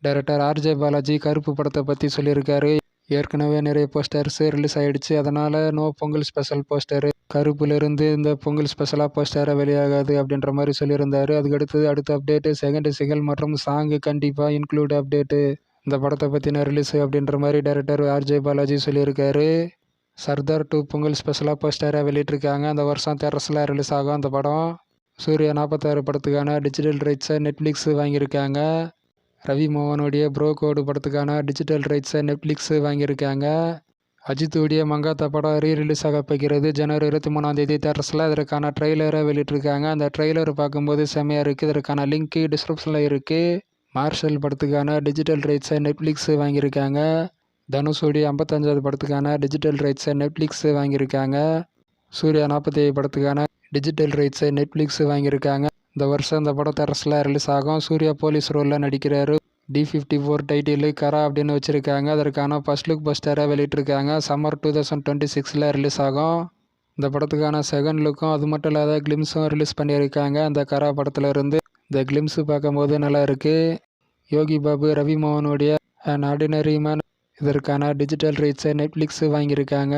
Director RJ Balaji கருப்பு படத்தை பற்றி சொல்லியிருக்காரு. ஏற்கனவே நிறைய போஸ்டர்ஸ் ரிலீஸ் ஆகிடுச்சு. அதனால் நோ பொங்கல் ஸ்பெஷல் போஸ்டரு, கருப்புலேருந்து இந்த பொங்கல் ஸ்பெஷலாக போஸ்டராக வெளியாகாது அப்படின்ற மாதிரி சொல்லியிருந்தார். அதுக்கடுத்து அடுத்த அப்டேட்டு செகண்ட் சிங்கிள் மற்றும் சாங்கு கண்டிப்பாக இன்க்ளூட் அப்டேட்டு இந்த படத்தை பற்றின ரிலீஸு அப்படின்ற மாதிரி டைரக்டர் ஆர்ஜே பாலாஜி சொல்லியிருக்காரு. சர்தார் 2 பொங்கல் ஸ்பெஷலாக போஸ்டராக வெளியிட்டிருக்காங்க. அந்த வருஷம் தேட்டர்ஸில் ரிலீஸ் ஆகும் அந்த படம். சூர்யா 46 படத்துக்கான டிஜிட்டல் ரைட்ஸை நெட்ஃப்ளிக்ஸ் வாங்கியிருக்காங்க. ரவி மோகனுடைய ப்ரோ கோடு படத்துக்கான டிஜிட்டல் ரைட்ஸை நெட்ஃப்ளிக்ஸ் வாங்கியிருக்காங்க. அஜித்துடைய மங்காத்தா படம் ரிலீஸ் ஆக போகிறது ஜனவரி 23 தேட்டர்ஸில். இதற்கான ட்ரெய்லரை வெளியிட்டிருக்காங்க. அந்த ட்ரெய்லர் பார்க்கும்போது செம்மையாக இருக்குது. இதற்கான லிங்க்கு டிஸ்கிரிப்ஷனில் இருக்குது. மார்ஷல் படத்துக்கான டிஜிட்டல் ரைட்ஸை நெட்ஃப்ளிக்ஸ் வாங்கியிருக்காங்க. தனுஷுடைய 55வது படத்துக்கான டிஜிட்டல் ரைட்ஸை நெட்ஃப்ளிக்ஸ் வாங்கியிருக்காங்க. சூர்யா 47 படத்துக்கான டிஜிட்டல் ரைட்ஸை நெட்ஃப்ளிக்ஸ் வாங்கியிருக்காங்க. இந்த வருஷம் இந்த படம் தேட்டர்ஸில் ரிலீஸ் ஆகும். சூர்யா போலீஸ் ரோலில் நடிக்கிறாரு. D54 டைட்டிலு கரா அப்படின்னு வச்சுருக்காங்க. அதற்கான ஃபர்ஸ்ட் லுக் போஸ்டரை வெளியிட்டிருக்காங்க. சம்மர் 2026 ரிலீஸ் ஆகும். இந்த படத்துக்கான செகண்ட் லுக்கும் அது மட்டும் இல்லாத கிளிம்ஸும் ரிலீஸ் பண்ணியிருக்காங்க. அந்த கரா படத்தில் இருந்து இந்த கிளிம்ஸு பார்க்கும்போது நல்லா இருக்குது. யோகி பாபு ரவி மோகனுடைய அன் ஆர்டினரி மேன் இதற்கான டிஜிட்டல் ரைட்ஸை நெட்ஃப்ளிக்ஸ் வாங்கியிருக்காங்க.